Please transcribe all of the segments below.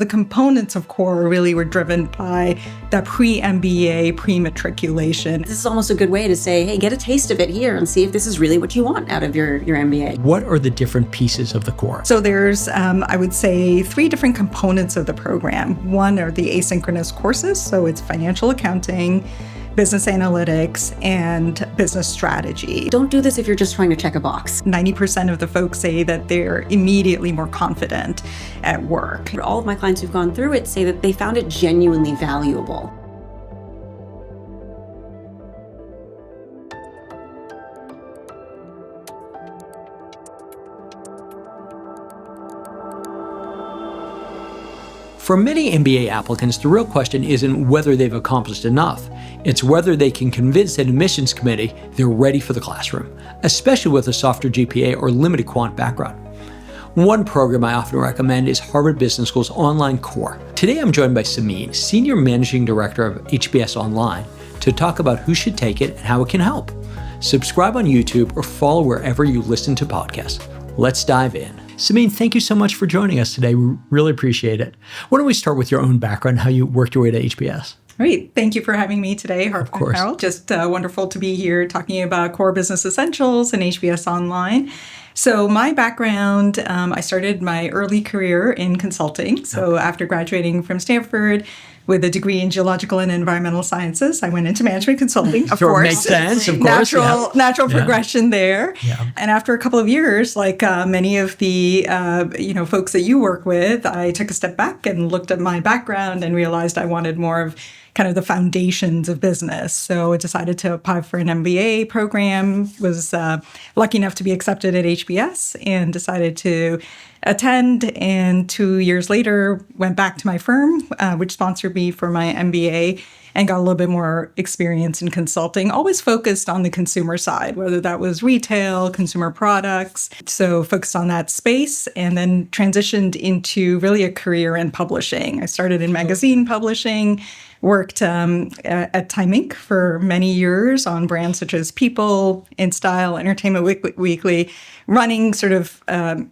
The components of core really were driven by the pre-MBA, pre-matriculation. This is almost a good way to say, hey, get a taste of it here and see if this is really what you want out of your MBA. What are the different pieces of the core? So there's, I would say, 3 different components of the program. One are the asynchronous courses, so it's financial accounting, business analytics, and business strategy. Don't do this if you're just trying to check a box. 90% of the folks say that they're immediately more confident at work. All of my clients who've gone through it say that they found it genuinely valuable. For many MBA applicants, the real question isn't whether they've accomplished enough. It's whether they can convince an admissions committee they're ready for the classroom, especially with a softer GPA or limited quant background. One program I often recommend is Harvard Business School's online core. Today I'm joined by Simeen, Senior Managing Director of HBS Online, to talk about who should take it and how it can help. Subscribe on YouTube or follow wherever you listen to podcasts. Let's dive in. Simeen, thank you so much for joining us today. We really appreciate it. Why don't we start with your own background, how you worked your way to HBS? Great. Thank you for having me today, Harper. Of course. Carol. Just wonderful to be here talking about core business essentials and HBS Online. So my background, I started my early career in consulting. So after graduating from Stanford with a degree in geological and environmental sciences, I went into management consulting, of course. Makes sense, of course. Natural progression there. Yeah. And after a couple of years, like many of the folks that you work with, I took a step back and looked at my background and realized I wanted more of kind of the foundations of business. So I decided to apply for an MBA program, was lucky enough to be accepted at HBS and decided to attend. And 2 years later, went back to my firm, which sponsored me for my MBA, and got a little bit more experience in consulting, always focused on the consumer side, whether that was retail, consumer products. So focused on that space, and then transitioned into really a career in publishing. I started in magazine publishing, worked at Time Inc. for many years on brands such as People, InStyle, Entertainment Weekly, running sort of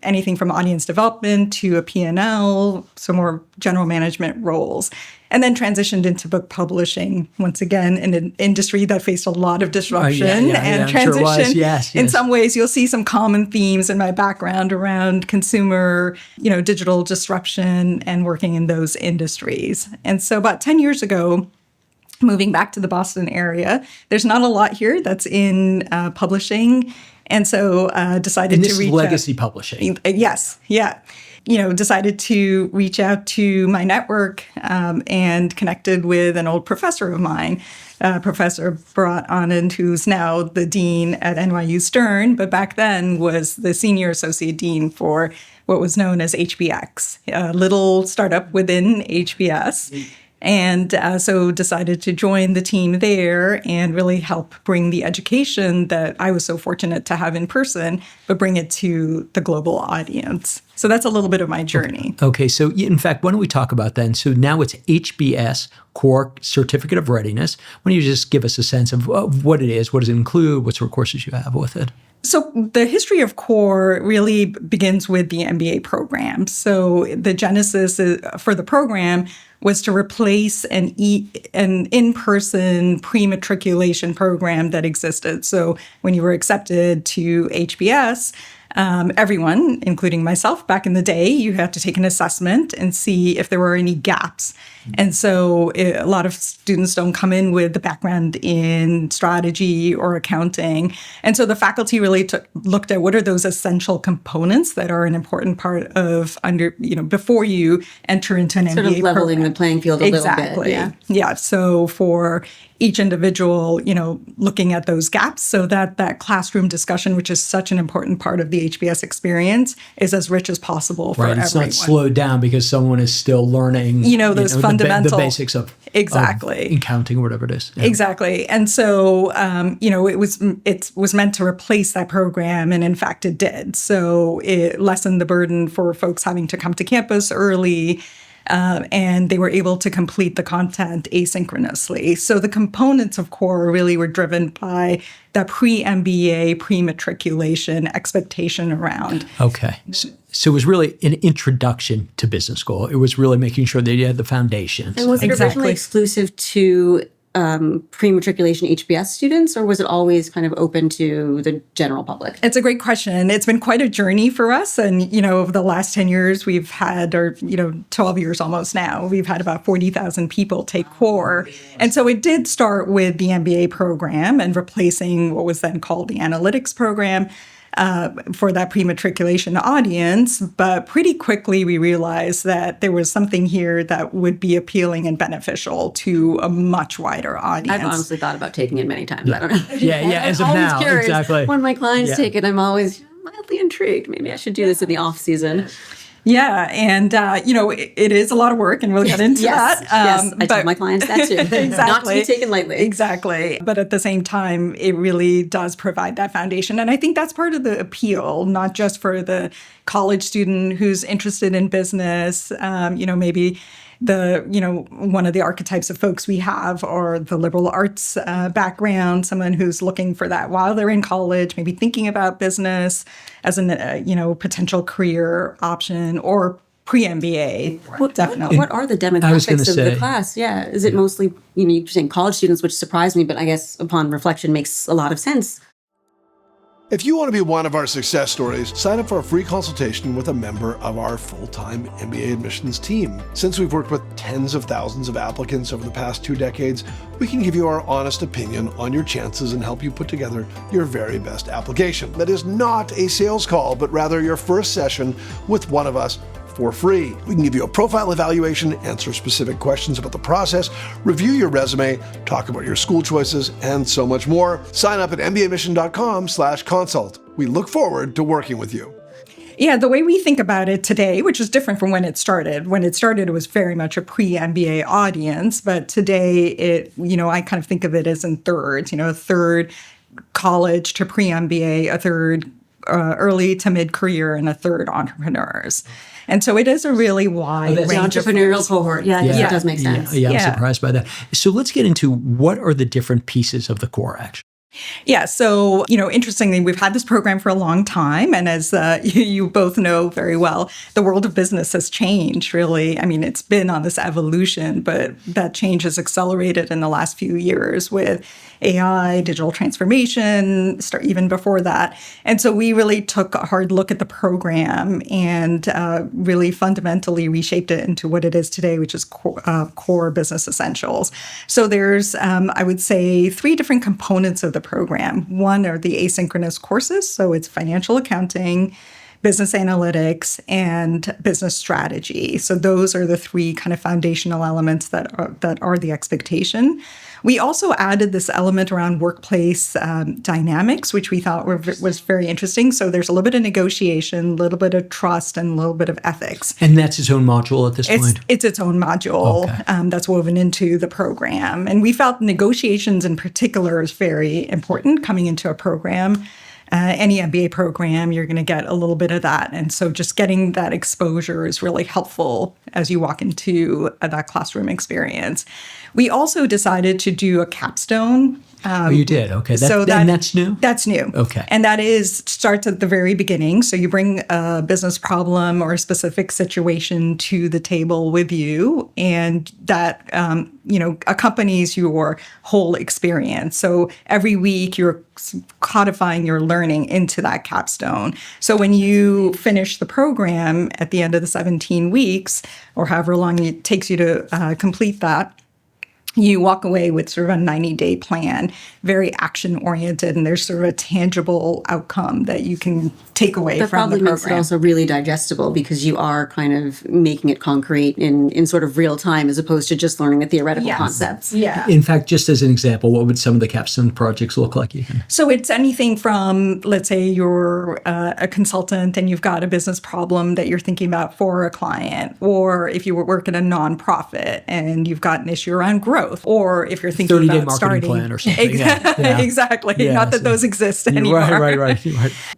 anything from audience development to a P&L, so more general management roles. And then transitioned into book publishing, once again, in an industry that faced a lot of disruption and transition. Sure yes. In some ways, you'll see some common themes in my background around consumer, digital disruption and working in those industries. And so about 10 years ago, moving back to the Boston area, there's not a lot here that's in publishing. And so decided to reach out. Legacy publishing. Yes. Yeah. Decided to reach out to my network and connected with an old professor of mine, Professor Bharat Anand, who's now the dean at NYU Stern, but back then was the senior associate dean for what was known as HBX, a little startup within HBS. And so decided to join the team there and really help bring the education that I was so fortunate to have in person, but bring it to the global audience. So that's a little bit of my journey. Okay, so in fact, why don't we talk about then? So now it's HBS Core Certificate of Readiness. Why don't you just give us a sense of what it is, what does it include, what sort of courses you have with it? So the history of core really begins with the MBA program. So the genesis for the program was to replace an in-person pre-matriculation program that existed. So when you were accepted to HBS, everyone, including myself back in the day, you had to take an assessment and see if there were any gaps. And so a lot of students don't come in with the background in strategy or accounting. And so the faculty really looked at what are those essential components that are an important part of before you enter into an MBA program. Sort of leveling the playing field a little bit. Yeah. So for each individual, looking at those gaps so that classroom discussion, which is such an important part of the HBS experience, is as rich as possible for everyone. It's not slowed down because someone is still learning, those fundamental the basics of accounting or whatever it is. Yeah. Exactly. And so, it was meant to replace that program, and in fact, it did. So it lessened the burden for folks having to come to campus early. and they were able to complete the content asynchronously. So the components of core really were driven by the pre-MBA, pre-matriculation expectation around. Okay. So it was really an introduction to business school. It was really making sure that you had the foundations. And was it Exactly. originally exclusive to pre-matriculation HBS students, or was it always kind of open to the general public? It's a great question. It's been quite a journey for us. And, over the last 10 years, we've had, 12 years almost now, we've had about 40,000 people take core. And so it did start with the MBA program and replacing what was then called the analytics program for that pre-matriculation audience. But pretty quickly, we realized that there was something here that would be appealing and beneficial to a much wider audience. I've honestly thought about taking it many times. I don't know. Yeah, as of I'm always now, curious. exactly. When my clients Yeah. take it, I'm always mildly intrigued. Maybe I should do this in the off season. Yeah, and it is a lot of work, and we'll get into Yes, that. yes, I tell my clients that too. Exactly. Not to be taken lightly. Exactly. But at the same time, it really does provide that foundation. And I think that's part of the appeal, not just for the college student who's interested in business, maybe one of the archetypes of folks we have are the liberal arts background, someone who's looking for that while they're in college, maybe thinking about business as an, potential career option, or pre-MBA, definitely. What are the demographics of the class? Yeah. Is it mostly, you're saying college students, which surprised me, but I guess upon reflection makes a lot of sense. If you want to be one of our success stories, sign up for a free consultation with a member of our full-time MBA admissions team. Since we've worked with tens of thousands of applicants over the past 2 decades, we can give you our honest opinion on your chances and help you put together your very best application. That is not a sales call, but rather your first session with one of us for free. We can give you a profile evaluation, answer specific questions about the process, review your resume, talk about your school choices, and so much more. Sign up at mbaMission.com/consult. We look forward to working with you. Yeah, the way we think about it today, which is different from when it started. When it started, it was very much a pre-MBA audience, but today I kind of think of it as in thirds, a third college to pre-MBA, a third early to mid-career, and a third entrepreneurs. And so it is a really wide range The entrepreneurial cohort. Yeah, it does make sense. Yeah, I'm surprised by that. So let's get into what are the different pieces of the core action. Yeah. So, interestingly, we've had this program for a long time. And as you both know very well, the world of business has changed, really. I mean, it's been on this evolution, but that change has accelerated in the last few years with AI, digital transformation, even before that. And so we really took a hard look at the program and really fundamentally reshaped it into what it is today, which is core business essentials. So there's, I would say, 3 different components of the program. One are the asynchronous courses. So it's financial accounting, business analytics, and business strategy. So those are the 3 kind of foundational elements that are the expectation. We also added this element around workplace dynamics, which we thought was very interesting. So there's a little bit of negotiation, a little bit of trust, and a little bit of ethics. And that's its own module at this point? It's its own module that's woven into the program. And we felt negotiations in particular is very important coming into a program. Any MBA program, you're going to get a little bit of that. And so just getting that exposure is really helpful as you walk into that classroom experience. We also decided to do a capstone. You did? Okay. And that's new? That's new. Okay. And that starts at the very beginning. So you bring a business problem or a specific situation to the table with you, and that, accompanies your whole experience. So every week you're codifying your learning into that capstone. So when you finish the program at the end of the 17 weeks, or however long it takes you to complete that, you walk away with sort of a 90-day plan, very action-oriented, and there's sort of a tangible outcome that you can take away from the program. That probably makes it also really digestible because you are kind of making it concrete in sort of real time as opposed to just learning the theoretical concepts. Yeah. In fact, just as an example, what would some of the capstone projects look like? So it's anything from, let's say you're a consultant and you've got a business problem that you're thinking about for a client, or if you work at a nonprofit and you've got an issue around growth, or if you're thinking 30-day about marketing starting plan or something. Exactly. Yeah, Not that those exist anymore. Right.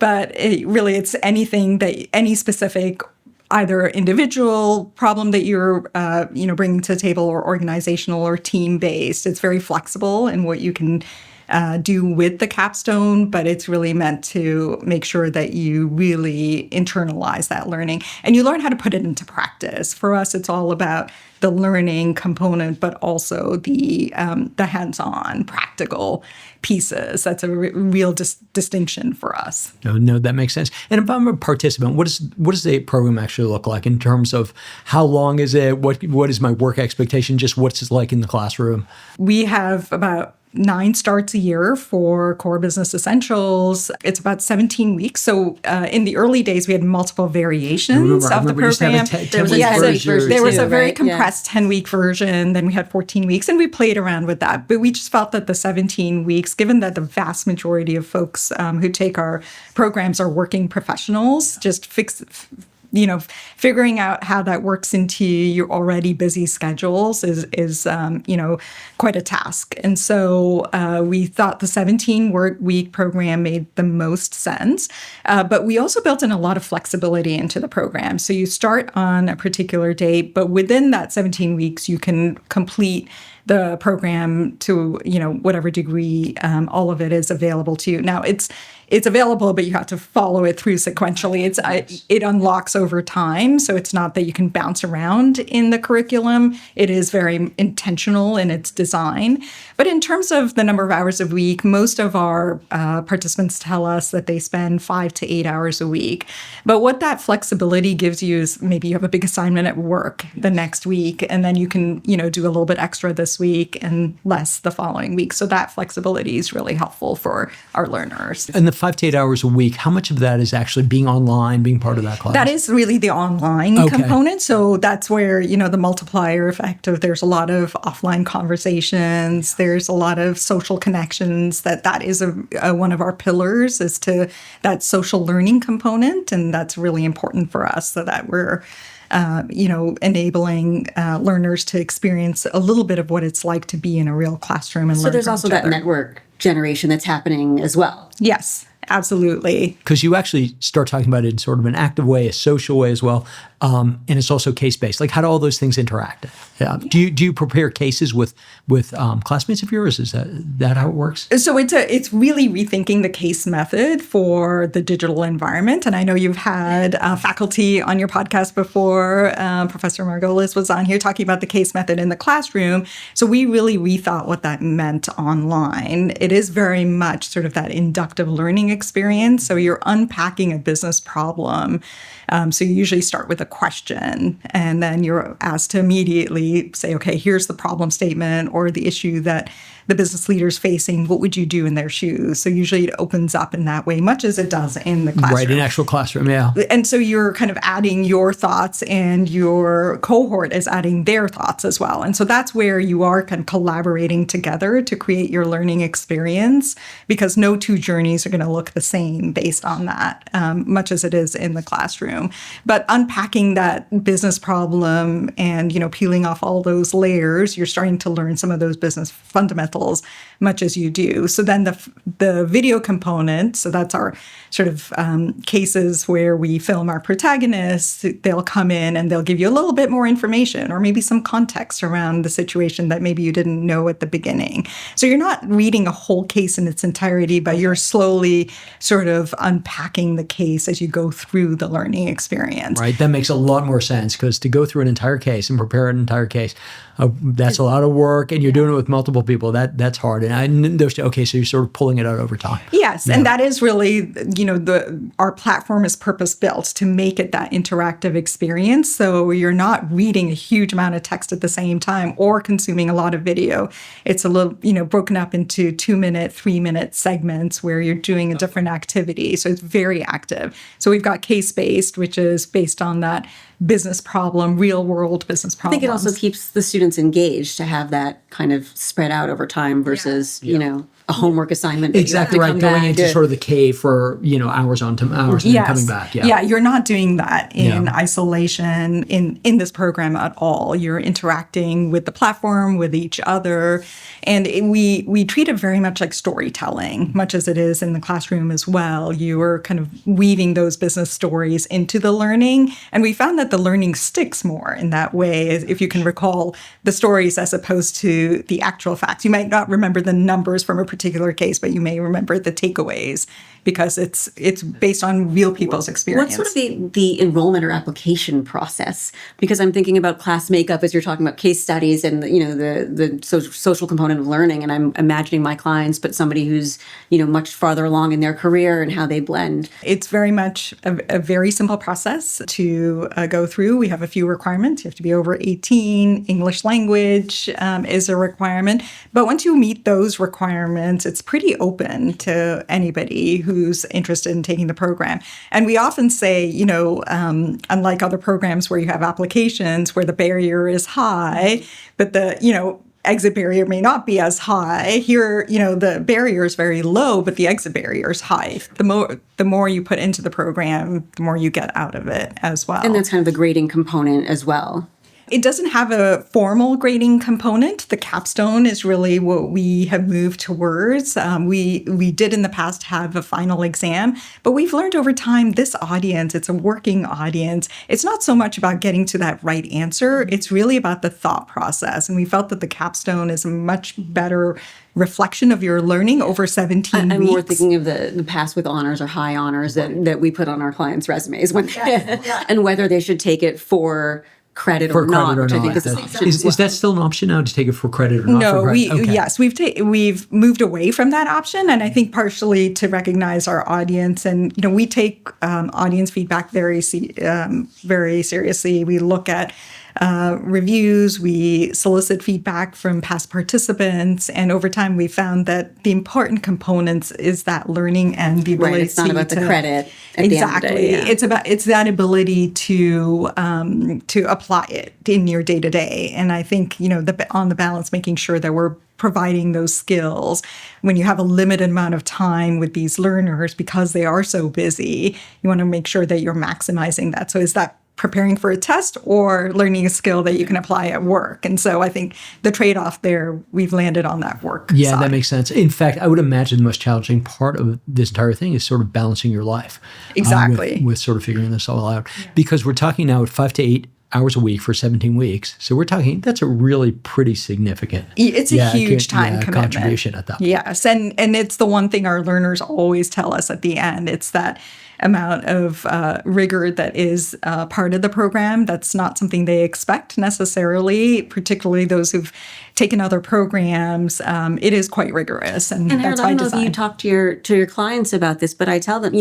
But really, it's anything any specific either individual problem that you're, bringing to the table, or organizational or team-based. It's very flexible in what you can do with the capstone, but it's really meant to make sure that you really internalize that learning and you learn how to put it into practice. For us, it's all about the learning component, but also the hands-on practical pieces. That's a real distinction for us. No, that makes sense. And if I'm a participant, what does the program actually look like in terms of how long is it? What is my work expectation? Just what's it like in the classroom? We have about 9 starts a year for core business essentials. It's about 17 weeks. So in the early days, we had multiple variations of the program. There was a 10-week version. There was a very right? compressed 10-week version. Then we had 14 weeks, and we played around with that. But we just felt that the 17 weeks, given that the vast majority of folks who take our programs are working professionals, just figuring out how that works into your already busy schedules is quite a task. And so we thought the 17-week program made the most sense. But we also built in a lot of flexibility into the program. So you start on a particular date, but within that 17 weeks, you can complete the program to, whatever degree. All of it is available to you. Now, it's available, but you have to follow it through sequentially. It unlocks over time, so it's not that you can bounce around in the curriculum. It is very intentional in its design. But in terms of the number of hours a week, most of our participants tell us that they spend 5 to 8 hours a week. But what that flexibility gives you is maybe you have a big assignment at work the next week, and then you can, do a little bit extra this week and less the following week. So that flexibility is really helpful for our learners. And the 5 to 8 hours a week, how much of that is actually being online, being part of that class? That is really the online component. So that's where, the multiplier effect of there's a lot of offline conversations. There's a lot of social connections. That is one of our pillars is to that social learning component. And that's really important for us so that we're enabling learners to experience a little bit of what it's like to be in a real classroom and learn. So there's also that network generation that's happening as well. Yes, absolutely. Because you actually start talking about it in sort of an active way, a social way as well. And it's also case-based. Like, how do all those things interact? Do you prepare cases with classmates of yours? Is that how it works? So it's really rethinking the case method for the digital environment. And I know you've had faculty on your podcast before. Professor Margolis was on here talking about the case method in the classroom. So we really rethought what that meant online. It is very much sort of that inductive learning experience. So you're unpacking a business problem. So you usually start with a question, and then you're asked to immediately say, okay, here's the problem statement or the issue that the business leader's facing. What would you do in their shoes? So usually it opens up in that way, much as it does in the classroom. Right, in actual classroom, yeah. And so you're kind of adding your thoughts, and your cohort is adding their thoughts as well. And so that's where you are kind of collaborating together to create your learning experience, because no two journeys are going to look the same based on that, much as it is in the classroom. But unpacking that business problem and, peeling off all those layers, you're starting to learn some of those business fundamentals much as you do. So then the video component, so that's our sort of cases where we film our protagonists. They'll come in and they'll give you a little bit more information or maybe some context around the situation that maybe you didn't know at the beginning. So you're not reading a whole case in its entirety, but you're slowly sort of unpacking the case as you go through the learning experience. Right. That makes a lot more sense, because to go through an entire case and prepare an entire case, that's a lot of work, and you're doing it with multiple people. That's hard. And okay, so you're sort of pulling it out over time. Yes, yeah. And that is really, our platform is purpose-built to make it that interactive experience. So you're not reading a huge amount of text at the same time or consuming a lot of video. It's a little, broken up into 2-minute, 3-minute segments where you're doing a different activity. So it's very active. So we've got case-based, which is based on that business problem, real world business I problems. think it also keeps the students engaged to have that kind of spread out over time versus, a homework assignment. Exactly right. Going into sort of the cave for, hours on to hours and then coming back. Yeah, you're not doing that in isolation in this program at all. You're interacting with the platform, with each other. And we treat it very much like storytelling, much as it is in the classroom as well. You are kind of weaving those business stories into the learning. And we found that the learning sticks more in that way, if you can recall the stories as opposed to the actual facts. You might not remember the numbers from a particular case, but you may remember the takeaways because it's based on real people's experience. What's sort of the enrollment or application process? Because I'm thinking about class makeup as you're talking about case studies and the social component of learning, and I'm imagining my clients, but somebody who's much farther along in their career and how they blend. It's very much a very simple process to go through. We have a few requirements. You have to be over 18. English language is a requirement. But once you meet those requirements, it's pretty open to anybody who's interested in taking the program. And we often say, unlike other programs where you have applications where the barrier is high, but the, exit barrier may not be as high. Here, the barrier is very low, but the exit barrier is high. The more you put into the program, the more you get out of it as well. And that's kind of the grading component as well. It doesn't have a formal grading component. The capstone is really what we have moved towards. We did in the past have a final exam, but we've learned over time this audience, it's a working audience. It's not so much about getting to that right answer. It's really about the thought process. And we felt that the capstone is a much better reflection of your learning over 17 weeks. I'm more thinking of the pass with honors or high honors that we put on our clients' resumes and whether they should take it for credit or not, which I think is that still an option now to take it for credit or not? No, yes, we've moved away from that option, and I think partially to recognize our audience, and we take audience feedback very seriously. We look at reviews, we solicit feedback from past participants, and over time we found that the important components is that learning and the ability it's not about the credit. Exactly. It's that ability to apply it in your day to day. And I think, on the balance, making sure that we're providing those skills when you have a limited amount of time with these learners because they are so busy, you want to make sure that you're maximizing that. So is that preparing for a test or learning a skill that you can apply at work? And so I think the trade-off there, we've landed on that work Yeah, side. That makes sense. In fact, I would imagine the most challenging part of this entire thing is sort of balancing your life. Exactly. With sort of figuring this all out. Yeah. Because we're talking now at 5 to 8 hours a week for 17 weeks. So we're talking, that's a really pretty significant. It's a huge time commitment. Contribution at that point. Yes. And it's the one thing our learners always tell us at the end. It's that amount of rigor that is part of the program. That's not something they expect necessarily, particularly those who've taken other programs. It is quite rigorous, and that's by design. I don't know if you talk to your clients about this, but I tell them,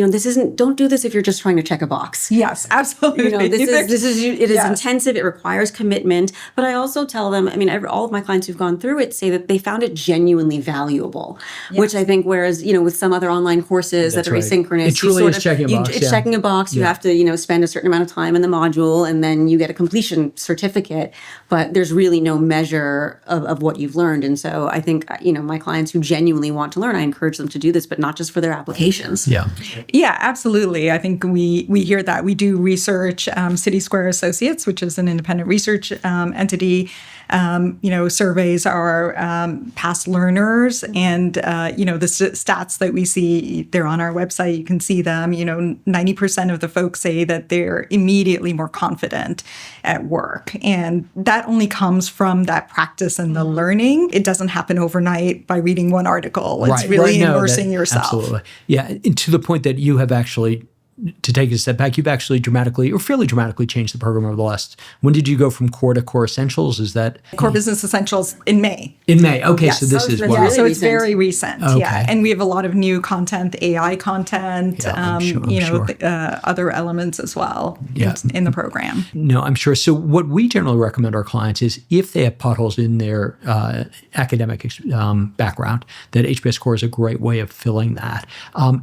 don't do this if you're just trying to check a box. Yes, absolutely. It is intensive. It requires commitment. But I also tell them, all of my clients who've gone through it say that they found it genuinely valuable, which I think, whereas, with some other online courses that are asynchronous, it truly is checking a box. It's checking a box. You have to, spend a certain amount of time in the module, and then you get a completion certificate. But there's really no measure of what you've learned. And so I think, my clients who genuinely want to learn, I encourage them to do this, but not just for their applications. Yeah, absolutely. I think we hear that. We do research. City Square Associates, which is an independent research entity, surveys our past learners, and the stats that we see, they're on our website. You can see them. 90% of the folks say that they're immediately more confident at work, and that only comes from that practice and the learning. It doesn't happen overnight by reading one article. It's really immersing yourself. Absolutely, yeah, and to the point that you have actually, to take a step back, you've actually fairly dramatically changed the program over the last. When did you go from core to core essentials? Is that core business essentials in May? In May, okay. Yes. So this is really so it's very recent. Okay. Yeah, and we have a lot of new content, AI content, I'm sure. Other elements as well in the program. No, I'm sure. So what we generally recommend our clients is if they have potholes in their academic background, that HBS Core is a great way of filling that.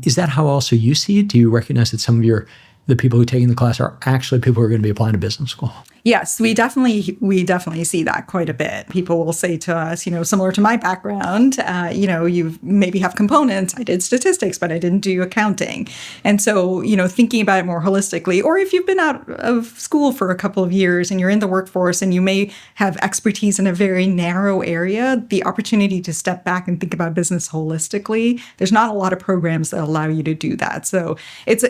Is that how also you see it? Do you recognize that some of your the people who are taking the class are actually people who are going to be applying to business school. Yes, we definitely see that quite a bit. People will say to us, similar to my background, you maybe have components. I did statistics, but I didn't do accounting. And so, thinking about it more holistically, or if you've been out of school for a couple of years and you're in the workforce and you may have expertise in a very narrow area, the opportunity to step back and think about business holistically, there's not a lot of programs that allow you to do that. So it's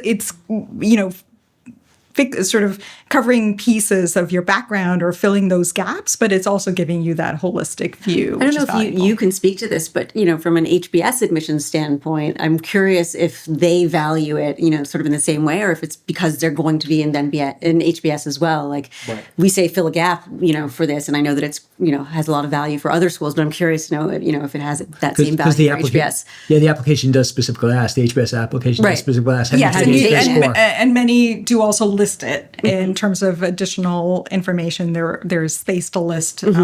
sort of covering pieces of your background or filling those gaps, but it's also giving you that holistic view. I don't know if you can speak to this, but from an HBS admissions standpoint, I'm curious if they value it, sort of in the same way, or if it's because they're going to be in HBS as well. Like we say fill a gap, for this, and I know that it's has a lot of value for other schools, but I'm curious to know, if it has that same value for HBS. Yeah, the application does specifically ask, the HBS application does specifically ask. And many do also list it in terms of additional information. There's space to list, other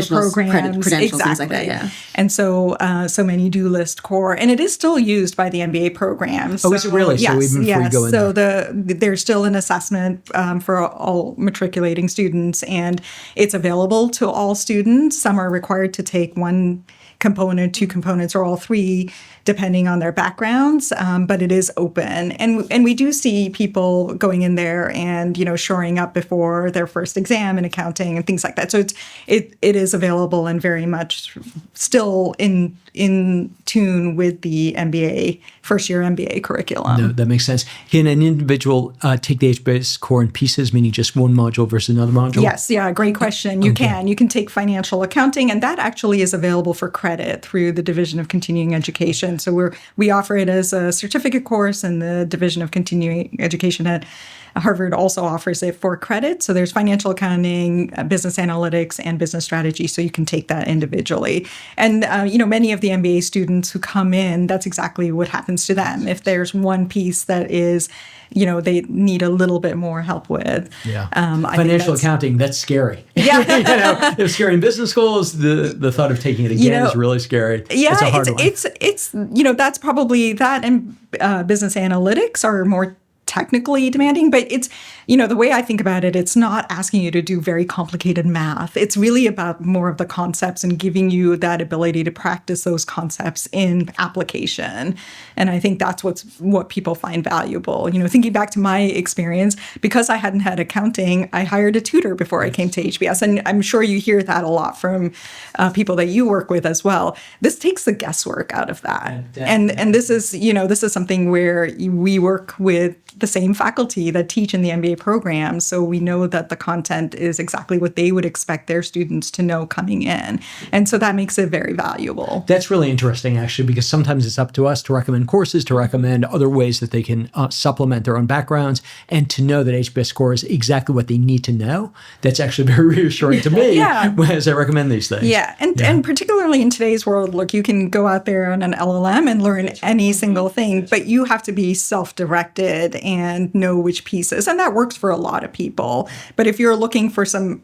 programs, credentials, things like that. Yeah, and so many do list core, and it is still used by the MBA program. So, is it really? Yes, so even before you go in so there. There's still an assessment for all matriculating students, and it's available to all students. Some are required to take one component, two components, or all three, depending on their backgrounds, but it is open. And we do see people going in there and, shoring up before their first exam in accounting and things like that. So it is available and very much still in tune with the first-year MBA curriculum. No, that makes sense. Can an individual take the HBS core in pieces, meaning just one module versus another module? Yes, great question. You can take financial accounting, and that actually is available for credit through the Division of Continuing Education. So we offer it as a certificate course, and the Division of Continuing Education at Harvard also offers it for credit. So there's financial accounting, business analytics, and business strategy. So you can take that individually. And, many of the MBA students who come in, that's exactly what happens to them. If there's one piece that is, they need a little bit more help with. Yeah. Financial accounting, that's scary. Yeah. It's scary in business schools. The thought of taking it again is really scary. Yeah, it's a hard one. It's that's probably that, and business analytics are more technically demanding, but it's, the way I think about it, it's not asking you to do very complicated math. It's really about more of the concepts and giving you that ability to practice those concepts in application. And I think that's what people find valuable. Thinking back to my experience, because I hadn't had accounting, I hired a tutor before I came to HBS. And I'm sure you hear that a lot from people that you work with as well. This takes the guesswork out of that. And this is something where we work with the same faculty that teach in the MBA program. So we know that the content is exactly what they would expect their students to know coming in. And so that makes it very valuable. That's really interesting, actually, because sometimes it's up to us to recommend courses, to recommend other ways that they can supplement their own backgrounds, and to know that HBS core is exactly what they need to know. That's actually very reassuring to me as I recommend these things. Yeah. And particularly in today's world, look, you can go out there on an LLM and learn any single thing, but you have to be self-directed and know which pieces. And that works for a lot of people. But if you're looking for some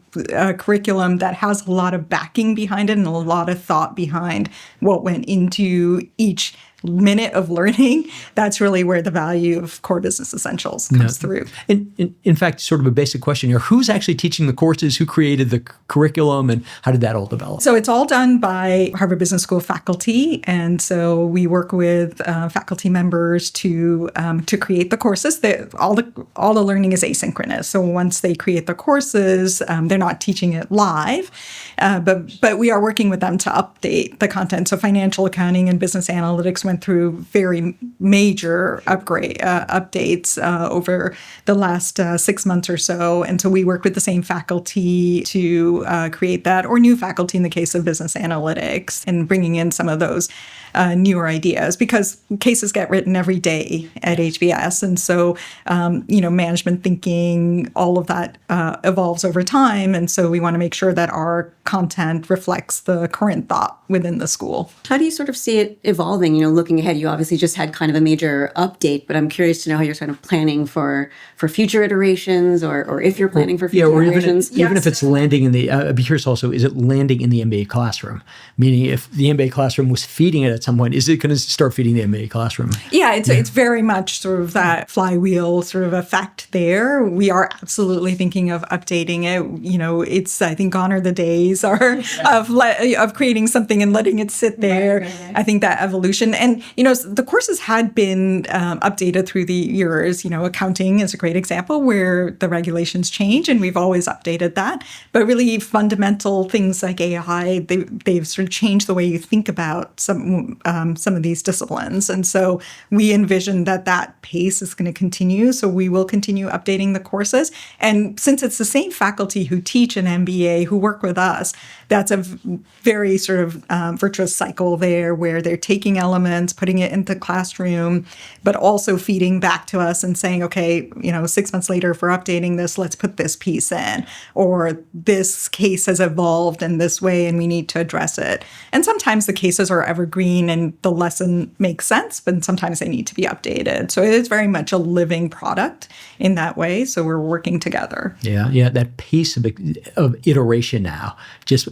curriculum that has a lot of backing behind it and a lot of thought behind what went into each minute of learning, that's really where the value of core business essentials comes through. In fact, sort of a basic question here, who's actually teaching the courses? Who created the curriculum, and how did that all develop? So it's all done by Harvard Business School faculty. And so we work with faculty members to create the courses. All the learning is asynchronous. So once they create the courses, they're not teaching it live, but we are working with them to update the content. So financial accounting and business analytics went through very major updates over the last 6 months or so. And so we work with the same faculty to create that, or new faculty in the case of business analytics, and bringing in some of those newer ideas, because cases get written every day at HBS. And so, management thinking, all of that evolves over time. And so we want to make sure that our content reflects the current thought within the school. How do you sort of see it evolving? looking ahead, you obviously just had kind of a major update, but I'm curious to know how you're kind of planning for future iterations, or if you're planning for future iterations. Even if it's landing in the, I'd be curious also, is it landing in the MBA classroom? Meaning if the MBA classroom was feeding it at some point, is it going to start feeding the MBA classroom? Yeah, it's very much sort of that flywheel sort of effect there. We are absolutely thinking of updating it. You know, it's, I think gone are the days of creating something and letting it sit there. Right. I think that evolution, and, you know, the courses had been updated through the years. You know, accounting is a great example where the regulations change, and we've always updated that. But really fundamental things like AI, they've sort of changed the way you think about some of these disciplines. And so we envision that pace is going to continue. So we will continue updating the courses. And since it's the same faculty who teach an MBA who work with us, that's a very sort of virtuous cycle there where they're taking elements, putting it into the classroom, but also feeding back to us and saying, okay, you know, 6 months later, if we're updating this, let's put this piece in, or this case has evolved in this way and we need to address it. And sometimes the cases are evergreen and the lesson makes sense, but sometimes they need to be updated. So it is very much a living product in that way. So we're working together. Yeah, that pace of iteration now, just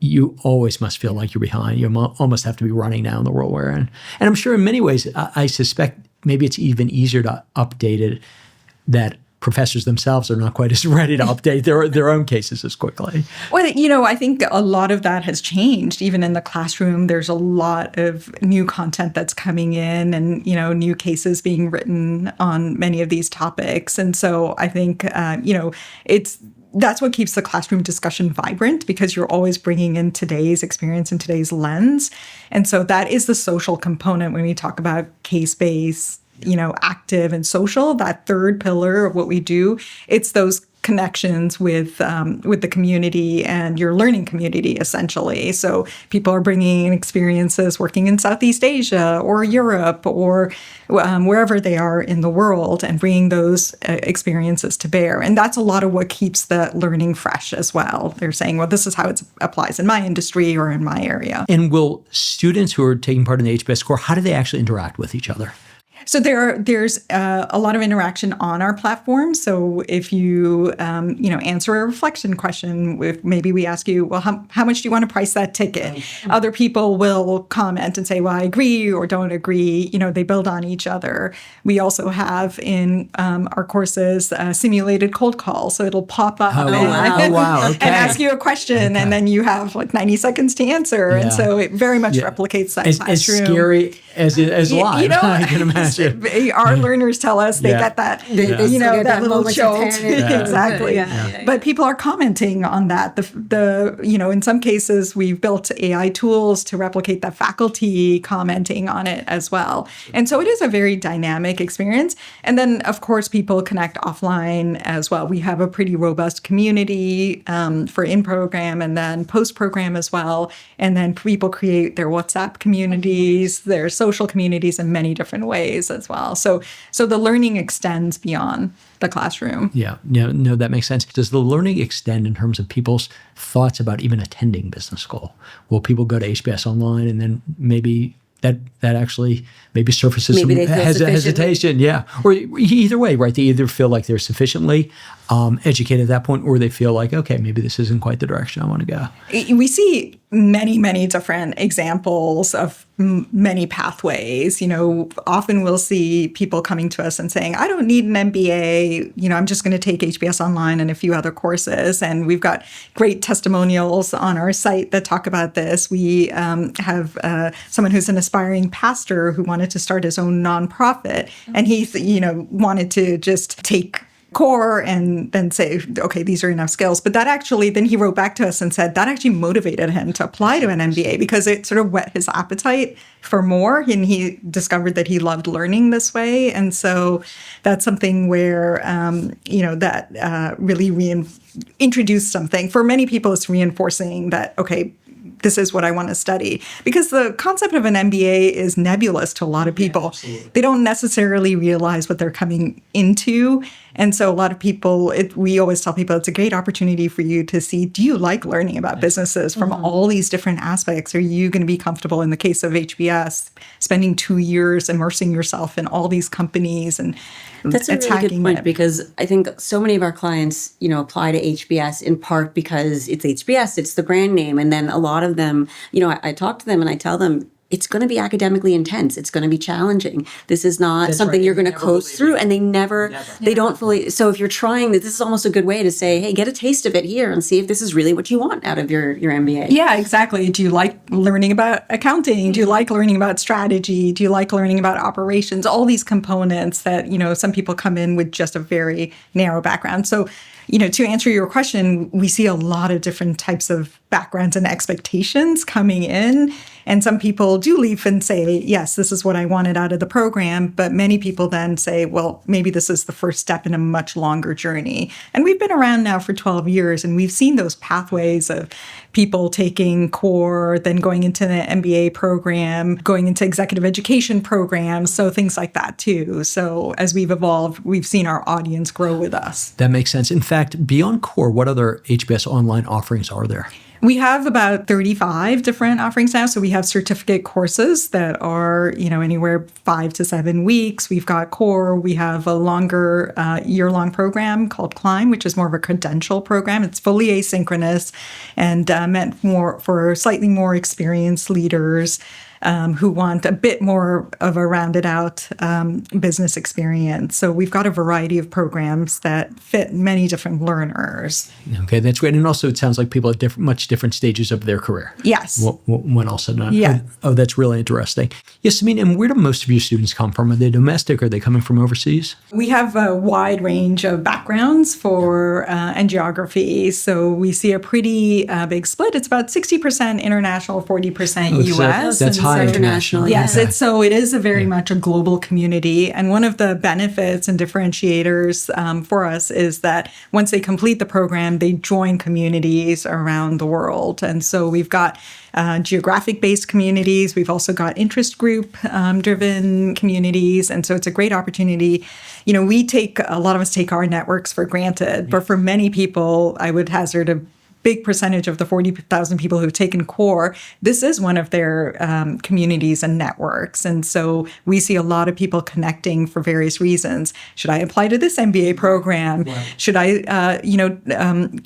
you always must feel like you're behind. You almost have to be running now in the world we're in. And I'm sure in many ways, I suspect maybe it's even easier to update it that professors themselves are not quite as ready to update their own cases as quickly. Well, you know, I think a lot of that has changed. Even in the classroom, there's a lot of new content that's coming in and, you know, new cases being written on many of these topics. And so I think, you know, that's what keeps the classroom discussion vibrant, because you're always bringing in today's experience and today's lens. And so that is the social component when we talk about case-based, you know, active and social, that third pillar of what we do. It's those connections with the community and your learning community, essentially. So people are bringing in experiences working in Southeast Asia or Europe or wherever they are in the world, and bringing those experiences to bear. And that's a lot of what keeps the learning fresh as well. They're saying, well, this is how it applies in my industry or in my area. And will students who are taking part in the HBS core, how do they actually interact with each other? So there's a lot of interaction on our platform. So if you answer a reflection question, if maybe we ask you, well, how much do you want to price that ticket? Mm-hmm. Other people will comment and say, well, I agree or don't agree. You know, they build on each other. We also have in our courses simulated cold call. So it'll pop up Okay. and ask you a question, and then you have like 90 seconds to answer. Yeah. And so it very much replicates that classroom. As scary as live, you know, I can imagine. Our learners tell us they get that, that little jolt. Exactly. Yeah. But people are commenting on that. In some cases, we've built AI tools to replicate the faculty commenting on it as well. And so it is a very dynamic experience. And then, of course, people connect offline as well. We have a pretty robust community for in-program and then post-program as well. And then people create their WhatsApp communities, their social communities in many different ways as well. So the learning extends beyond the classroom. Yeah, no, that makes sense. Does the learning extend in terms of people's thoughts about even attending business school? Will people go to HBS Online and then maybe that actually maybe surfaces some hesitation? Yeah. Or either way, right? They either feel like they're sufficiently educated at that point, or they feel like, okay, maybe this isn't quite the direction I want to go. We see many, many different examples of many pathways. You know, often we'll see people coming to us and saying, I don't need an MBA. You know, I'm just going to take HBS Online and a few other courses. And we've got great testimonials on our site that talk about this. We have someone who's an aspiring pastor who wanted to start his own nonprofit. And he, wanted to just take core and then say, okay, these are enough skills. But that actually, then he wrote back to us and said that actually motivated him to apply to an MBA because it sort of whet his appetite for more. And he discovered that he loved learning this way. And so that's something where, that really introduced something. For many people, it's reinforcing that, okay, this is what I want to study. Because the concept of an MBA is nebulous to a lot of people. They don't necessarily realize what they're coming into. And so a lot of people, we always tell people it's a great opportunity for you to see, do you like learning about businesses from all these different aspects? Are you going to be comfortable, in the case of HBS, spending 2 years immersing yourself in all these companies and That's a really good point, it? because I think so many of our clients, apply to HBS in part because it's HBS, it's the brand name. And then a lot of them, I talk to them and I tell them, it's going to be academically intense. It's going to be challenging. This is not something you're going to coast through. And they don't fully. So if you're trying this is almost a good way to say, hey, get a taste of it here and see if this is really what you want out of your MBA. Yeah, exactly. Do you like learning about accounting? Do you like learning about strategy? Do you like learning about operations? All these components that, some people come in with just a very narrow background. So, to answer your question, we see a lot of different types of backgrounds and expectations coming in. And some people do leave and say, yes, this is what I wanted out of the program. But many people then say, well, maybe this is the first step in a much longer journey. And we've been around now for 12 years, and we've seen those pathways of people taking core, then going into the MBA program, going into executive education programs, so things like that too. So as we've evolved, we've seen our audience grow with us. That makes sense. In fact, beyond core, what other HBS online offerings are there? We have about 35 different offerings now. So we have certificate courses that are, anywhere 5 to 7 weeks. We've got core. We have a longer year-long program called Climb, which is more of a credential program. It's fully asynchronous and meant for slightly more experienced leaders who want a bit more of a rounded out business experience. So we've got a variety of programs that fit many different learners. Okay, that's great. And also it sounds like people at much different stages of their career. Yes. When all said and done. Yeah. Oh, that's really interesting. Yes, Simeen, and where do most of your students come from? Are they domestic? Are they coming from overseas? We have a wide range of backgrounds and geography. So we see a pretty big split. It's about 60% international, 40% U.S. That's high international. Yes, it is a very much a global community. And one of the benefits and differentiators for us is that once they complete the program, they join communities around the world. And so we've got geographic-based communities. We've also got interest group-driven communities. And so it's a great opportunity. A lot of us take our networks for granted, but for many people, I would hazard a big percentage of the 40,000 people who've taken core, this is one of their communities and networks. And so we see a lot of people connecting for various reasons. Should I apply to this MBA program? Right. Should I,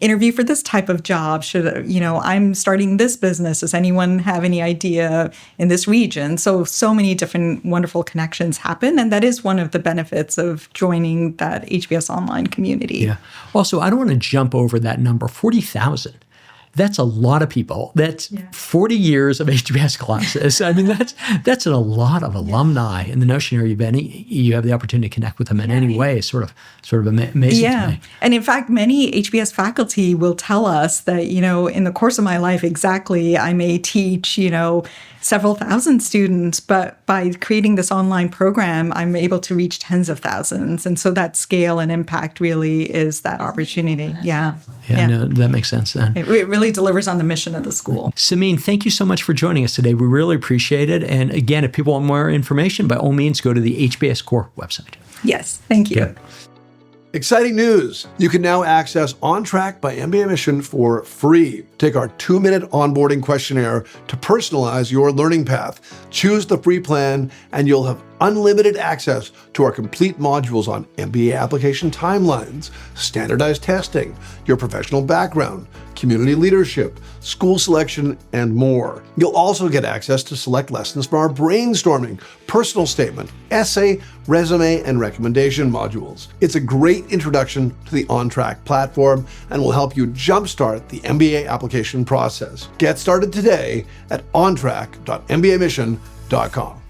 interview for this type of job? I'm starting this business. Does anyone have any idea in this region? So many different wonderful connections happen. And that is one of the benefits of joining that HBS Online community. Yeah. Also, I don't want to jump over that number, 40,000. That's a lot of people. That's 40 years of HBS classes. I mean, that's a lot of alumni. And the notion here you have the opportunity to connect with them in any way is sort of amazing to me. And in fact, many HBS faculty will tell us that, in the course of my life, exactly, I may teach, several thousand students, but by creating this online program, I'm able to reach tens of thousands. And so that scale and impact really is that opportunity. Yeah. No, that makes sense then. It really delivers on the mission of the school. Simeen, thank you so much for joining us today. We really appreciate it. And again, if people want more information, by all means, go to the HBS Core website. Yes, thank you. Good. Exciting news! You can now access On Track by mbaMission for free. Take our 2-minute onboarding questionnaire to personalize your learning path. Choose the free plan, and you'll have unlimited access to our complete modules on MBA application timelines, standardized testing, your professional background, community leadership, school selection, and more. You'll also get access to select lessons from our brainstorming, personal statement, essay, resume, and recommendation modules. It's a great introduction to the On Track platform and will help you jumpstart the MBA application process. Get started today at ontrack.mbamission.com.